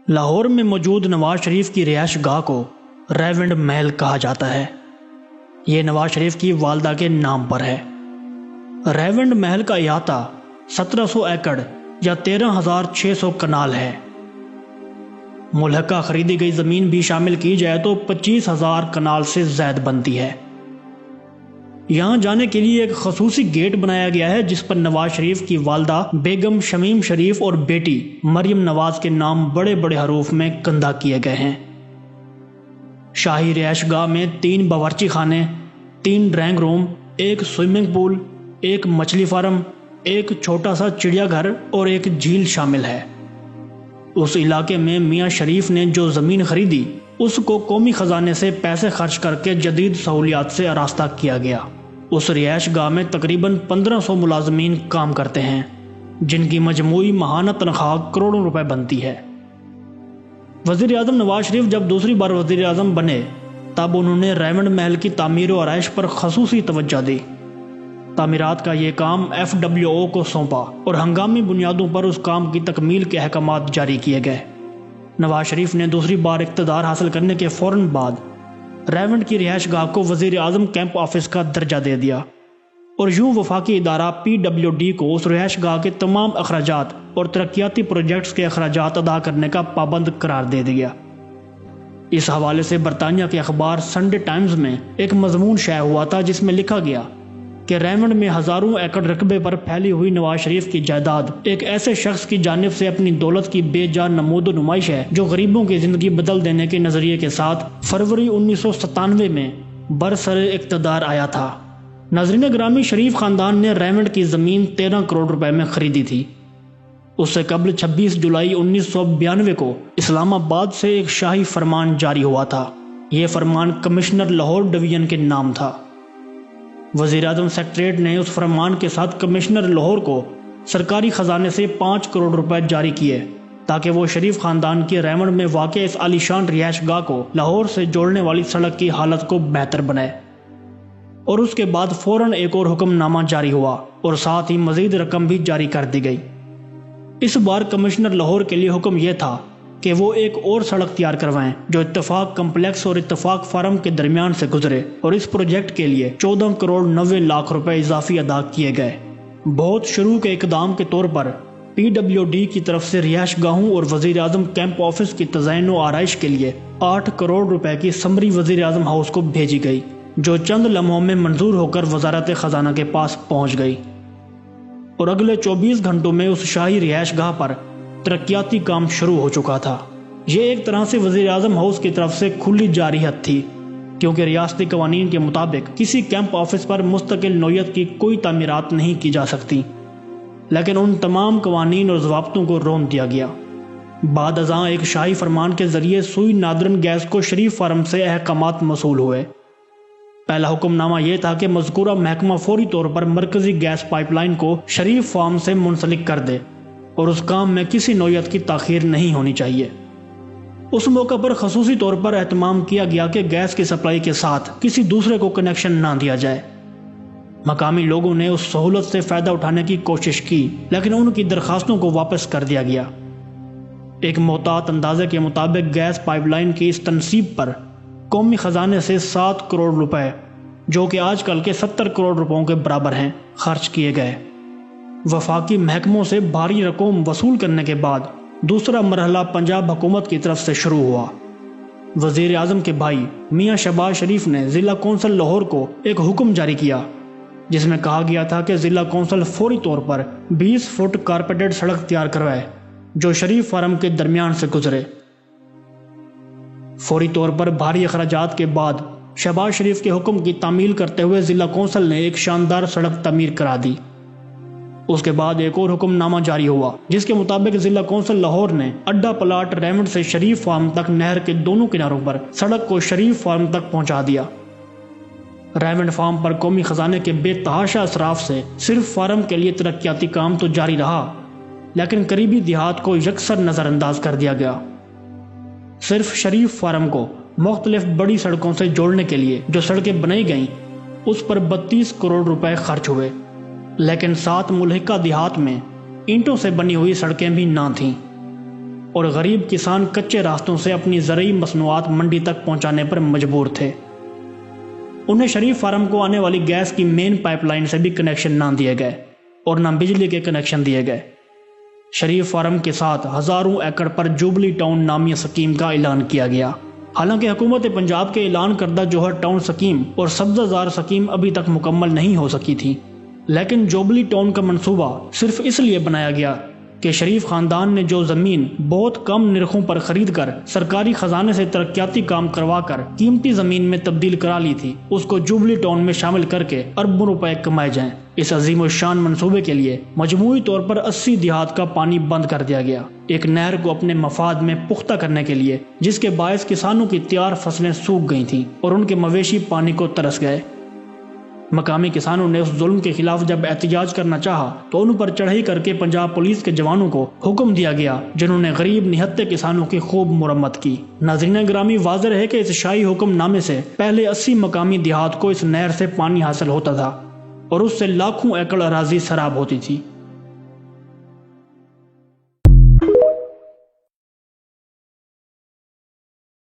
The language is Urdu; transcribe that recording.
لاہور میں موجود نواز شریف کی رہائش گاہ کو ریونڈ محل کہا جاتا ہے۔ یہ نواز شریف کی والدہ کے نام پر ہے۔ ریونڈ محل کا احاطہ 1700 ایکڑ یا 13,600 کنال ہے۔ ملحقہ خریدی گئی زمین بھی شامل کی جائے تو 25,000 کنال سے زائد بنتی ہے۔ یہاں جانے کے لیے ایک خصوصی گیٹ بنایا گیا ہے جس پر نواز شریف کی والدہ بیگم شمیم شریف اور بیٹی مریم نواز کے نام بڑے بڑے حروف میں کندہ کیے گئے ہیں۔ شاہی رہائش گاہ میں 3 باورچی خانے، 3 ڈرائنگ روم، ایک سوئمنگ پول، ایک مچھلی فارم، ایک چھوٹا سا چڑیا گھر اور ایک جھیل شامل ہے۔ اس علاقے میں میاں شریف نے جو زمین خریدی اس کو قومی خزانے سے پیسے خرچ کر کے جدید سہولیات سے آراستہ کیا گیا۔ اس رہائش گاہ میں تقریباً 1500 ملازمین کام کرتے ہیں جن کی مجموعی ماہانہ تنخواہ کروڑوں روپے بنتی ہے۔ وزیر اعظم نواز شریف جب دوسری بار وزیر اعظم بنے تب انہوں نے ریونڈ محل کی تعمیر و آرائش پر خصوصی توجہ دی۔ تعمیرات کا یہ کام FWO کو سونپا اور ہنگامی بنیادوں پر اس کام کی تکمیل کے احکامات جاری کیے گئے۔ نواز شریف نے دوسری بار اقتدار حاصل کرنے کے فوراً بعد ریونڈ کی رہائش گاہ کو وزیر اعظم کیمپ آفس کا درجہ دے دیا اور یوں وفاقی ادارہ PWD کو اس رہائش گاہ کے تمام اخراجات اور ترقیاتی پروجیکٹس کے اخراجات ادا کرنے کا پابند قرار دے دیا۔ اس حوالے سے برطانیہ کے اخبار سنڈے ٹائمز میں ایک مضمون شائع ہوا تھا جس میں لکھا گیا کہ ریونڈ میں ہزاروں ایکڑ رقبے پر پھیلی ہوئی نواز شریف کی جائیداد ایک ایسے شخص کی جانب سے اپنی دولت کی بے جان نمود و نمائش ہے جو غریبوں کی زندگی بدل دینے کے نظریے کے ساتھ فروری 1997 میں برسر اقتدار آیا تھا۔ ناظرین گرامی، شریف خاندان نے ریونڈ کی زمین 13 کروڑ روپے میں خریدی تھی۔ اس سے قبل 26 جولائی 1992 کو اسلام آباد سے ایک شاہی فرمان جاری ہوا تھا۔ یہ فرمان کمشنر لاہور ڈویژن کے نام تھا۔ وزیر اعظم سیکریٹریٹ نے اس فرمان کے ساتھ کمشنر لاہور کو سرکاری خزانے سے 5 کروڑ روپے جاری کیے تاکہ وہ شریف خاندان کی ریونڈ میں واقع اس عالیشان رہائش گاہ کو لاہور سے جوڑنے والی سڑک کی حالت کو بہتر بنائے۔ اور اس کے بعد فوراً ایک اور حکم نامہ جاری ہوا اور ساتھ ہی مزید رقم بھی جاری کر دی گئی۔ اس بار کمشنر لاہور کے لیے حکم یہ تھا کہ وہ ایک اور سڑک تیار کروائیں جو اتفاق کمپلیکس اور اتفاق فارم کے درمیان سے گزرے، اور اس پروجیکٹ کے لیے 14 کروڑ 90 لاکھ روپے اضافی ادا کیے گئے۔ بہت شروع کے اقدام کے طور پر PWD کی طرف سے رہائش گاہوں اور وزیر اعظم کیمپ آفس کی تزئین و آرائش کے لیے 8 کروڑ روپے کی سمری وزیر اعظم ہاؤس کو بھیجی گئی جو چند لمحوں میں منظور ہو کر وزارت خزانہ کے پاس پہنچ گئی، اور اگلے 24 گھنٹوں میں اس شاہی رہائش گاہ پر ترقیاتی کام شروع ہو چکا تھا۔ یہ ایک طرح سے وزیر اعظم ہاؤس کی طرف سے کھلی جارحیت تھی کیونکہ ریاستی قوانین کے مطابق کسی کیمپ آفس پر مستقل نوعیت کی کوئی تعمیرات نہیں کی جا سکتی، لیکن ان تمام قوانین اور ضوابطوں کو رون دیا گیا۔ بعد ازاں ایک شاہی فرمان کے ذریعے سوئی نادرن گیس کو شریف فارم سے احکامات موصول ہوئے۔ پہلا حکم نامہ یہ تھا کہ مذکورہ محکمہ فوری طور پر مرکزی گیس پائپ لائن کو شریف فارم سے منسلک کر دے اور اس کام میں کسی نوعیت کی تاخیر نہیں ہونی چاہیے۔ اس موقع پر خصوصی طور پر اہتمام کیا گیا کہ گیس کی سپلائی کے ساتھ کسی دوسرے کو کنیکشن نہ دیا جائے۔ مقامی لوگوں نے اس سہولت سے فائدہ اٹھانے کی کوشش کی لیکن ان کی درخواستوں کو واپس کر دیا گیا۔ ایک محتاط اندازے کے مطابق گیس پائپ لائن کی اس تنصیب پر قومی خزانے سے 7 کروڑ روپے، جو کہ آج کل کے 70 کروڑ روپوں کے برابر ہیں، خرچ کیے گئے۔ وفاقی محکموں سے بھاری رقم وصول کرنے کے بعد دوسرا مرحلہ پنجاب حکومت کی طرف سے شروع ہوا۔ وزیر اعظم کے بھائی میاں شہباز شریف نے ضلع کونسل لاہور کو ایک حکم جاری کیا جس میں کہا گیا تھا کہ ضلع کونسل فوری طور پر 20 فٹ کارپیٹڈ سڑک تیار کروائے جو شریف فارم کے درمیان سے گزرے۔ فوری طور پر بھاری اخراجات کے بعد شہباز شریف کے حکم کی تعمیل کرتے ہوئے ضلع کونسل نے ایک شاندار سڑک تعمیر کرا دی۔ اس کے بعد ایک اور حکم نامہ جاری ہوا جس کے مطابق ضلع کونسل لاہور نے اڈا پلاٹ ریونڈ سے شریف فارم تک نہر کے دونوں کناروں پر سڑک کو شریف فارم تک پہنچا دیا۔ ریونڈ فارم پر قومی خزانے کے بے تحاشا اصراف سے صرف فارم کے لیے ترقیاتی کام تو جاری رہا لیکن قریبی دیہات کو یکسر نظر انداز کر دیا گیا۔ صرف شریف فارم کو مختلف بڑی سڑکوں سے جوڑنے کے لیے جو سڑکیں بنائی گئیں اس پر 32 کروڑ روپے خرچ ہوئے، لیکن 7 ملحقہ دیہات میں اینٹوں سے بنی ہوئی سڑکیں بھی نہ تھیں۔ اور غریب کسان کچے راستوں سے اپنی زرعی مصنوعات منڈی تک پہنچانے پر مجبور تھے۔ انہیں شریف فارم کو آنے والی گیس کی مین پائپ لائن سے بھی کنیکشن نہ دیے گئے اور نہ بجلی کے کنیکشن دیے گئے۔ شریف فارم کے ساتھ ہزاروں ایکڑ پر جوبلی ٹاؤن نامی سکیم کا اعلان کیا گیا۔ حالانکہ حکومت پنجاب کے اعلان کردہ جوہر ٹاؤن سکیم اور سبزہ زار سکیم ابھی تک مکمل نہیں ہو سکی تھی، لیکن جوبلی ٹاؤن کا منصوبہ صرف اس لیے بنایا گیا کہ شریف خاندان نے جو زمین بہت کم نرخوں پر خرید کر سرکاری خزانے سے ترقیاتی کام کروا کر قیمتی زمین میں تبدیل کرا لی تھی، اس کو جوبلی ٹاؤن میں شامل کر کے اربوں روپے کمائے جائیں۔ اس عظیم الشان منصوبے کے لیے مجموعی طور پر 80 دیہات کا پانی بند کر دیا گیا، ایک نہر کو اپنے مفاد میں پختہ کرنے کے لیے، جس کے باعث کسانوں کی تیار فصلیں سوکھ گئی تھیں اور ان کے مویشی پانی کو ترس گئے۔ مقامی کسانوں نے اس ظلم کے خلاف جب احتجاج کرنا چاہا تو ان پر چڑھائی کر کے پنجاب پولیس کے جوانوں کو حکم دیا گیا، جنہوں نے غریب نہتے کسانوں کی خوب مرمت کی۔ ناظرین گرامی، واضح ہے کہ اس شاہی حکم نامے سے پہلے 80 مقامی دیہات کو اس نہر سے پانی حاصل ہوتا تھا اور اس سے لاکھوں ایکڑ اراضی سیراب ہوتی تھی۔